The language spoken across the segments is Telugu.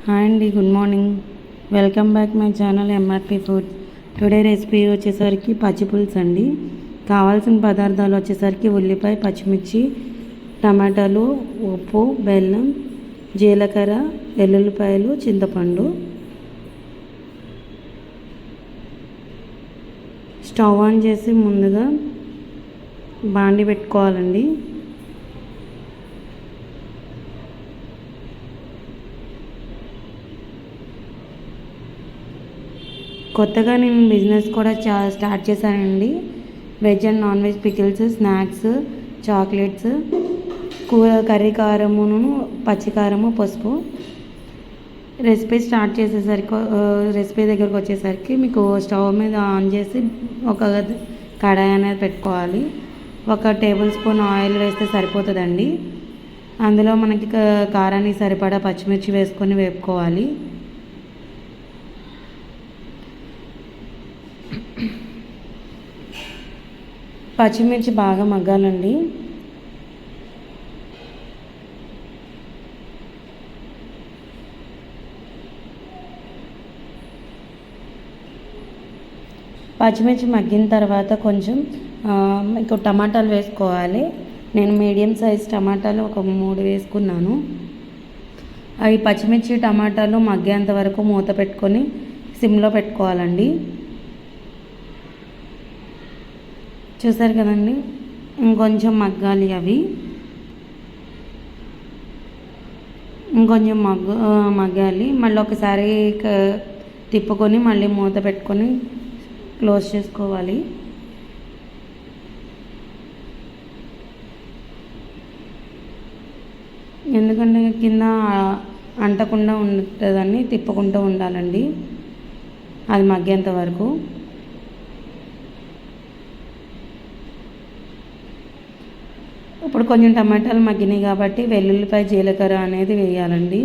హాయ్ అండి, good morning. Welcome back my channel MRP food. Today recipe వచ్చేసరికి పచ్చి పులుసు అండి. కావాల్సిన పదార్థాలు వచ్చేసరికి ఉల్లిపాయ, పచ్చిమిర్చి, టమాటాలు, ఉప్పు, బెల్లం, జీలకర్ర, వెల్లుల్లిపాయలు, చింతపండు. స్టవ్ ఆన్ చేసి ముందుగా బాండి పెట్టుకోవాలండి. కొత్తగా నేను బిజినెస్ కూడా స్టార్ట్ చేశానండి. Veg and non veg pickles, snacks, chocolates, curry కారమును, పచ్చికారము, పసుపు. రెసిపీ దగ్గరకు వచ్చేసరికి మీకు స్టవ్ మీద ఆన్ చేసి ఒక కడాయి అనేది పెట్టుకోవాలి. 1 టేబుల్ స్పూన్ ఆయిల్ వేస్తే సరిపోతుందండి. అందులో మనకి కారానికి సరిపడా పచ్చిమిర్చి వేసుకొని వేపుకోవాలి. పచ్చిమిర్చి బాగా మగ్గాలండి. పచ్చిమిర్చి మగ్గిన తర్వాత కొంచెం మీకు టమాటాలు వేసుకోవాలి. నేను మీడియం సైజ్ టమాటాలు ఒక 3 వేసుకున్నాను. అవి పచ్చిమిర్చి టమాటాలు మగ్గేంత వరకు మూత పెట్టుకొని సిమ్లో పెట్టుకోవాలండి. చూసారు కదండి, ఇంకొంచెం మగ్గాలి. అవి ఇంకొంచెం మగ్గాలి. మళ్ళీ ఒకసారి తిప్పుకొని మళ్ళీ మూత పెట్టుకొని క్లోజ్ చేసుకోవాలి. ఎందుకంటే కింద అంటకుండా ఉంటుందని తిప్పుకుంటూ ఉండాలండి అది మగ్గేంత వరకు. ఇప్పుడు కొంచెం టమాటాలు మగ్గినాయి కాబట్టి వెల్లుల్లిపాయ, జీలకర్ర అనేది వేయాలండి.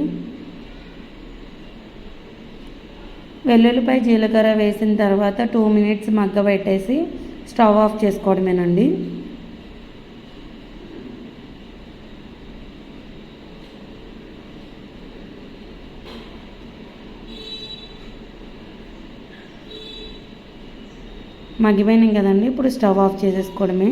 వెల్లుల్లిపాయ, జీలకర్ర వేసిన తర్వాత 2 మినిట్స్ మగ్గబెట్టేసి స్టవ్ ఆఫ్ చేసుకోవడమేనండి. మగ్గిపోయినాయి కదండి, ఇప్పుడు స్టవ్ ఆఫ్ చేసేసుకోవడమే.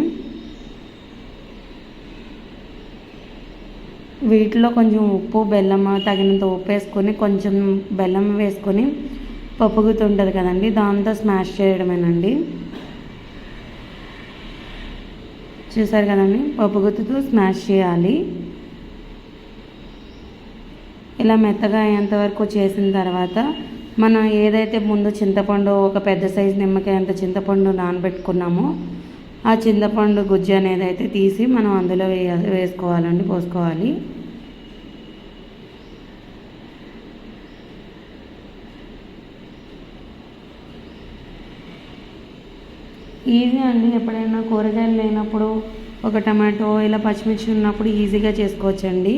వీటిలో కొంచెం ఉప్పు, బెల్లం, తగినంత ఉప్పు వేసుకొని కొంచెం బెల్లం వేసుకొని పప్పు గుత్తి ఉంటుంది కదండి, దాంతో స్మాష్ చేయడమేనండి. చూసారు కదండి, పప్పు గుత్తితో స్మాష్ చేయాలి. ఇలా మెత్తగా అయ్యేంత వరకు చేసిన తర్వాత మనం ఏదైతే ముందు చింతపండు, ఒక పెద్ద సైజు నిమ్మకాయ అంత చింతపండు నానబెట్టుకున్నామో ఆ చింతపండు గుజ్జు అనేది అయితే తీసి మనం అందులో వేసుకోవాలండి, పోసుకోవాలి. ఈజీ అండి. ఎప్పుడైనా కూరగాయలు లేనప్పుడు ఒక టమాటో ఇలా పచ్చిమిర్చి ఉన్నప్పుడు ఈజీగా చేసుకోవచ్చండి.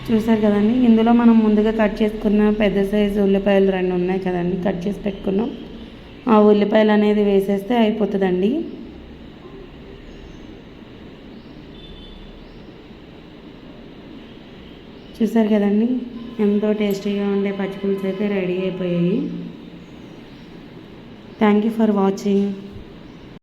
చూసారు కదండి, ఇందులో మనం ముందుగా కట్ చేసుకున్న పెద్ద సైజు ఉల్లిపాయలు 2 ఉన్నాయి కదండి, కట్ చేసి పెట్టుకున్నాం. ఆ ఉల్లిపాయలు అనేది వేసేస్తే అయిపోతుందండి. చూసారు కదండి, ఎంతో టేస్టీగా ఉండే పచ్చి పులుసు అయితే రెడీ అయిపోయాయి. Thank you for watching.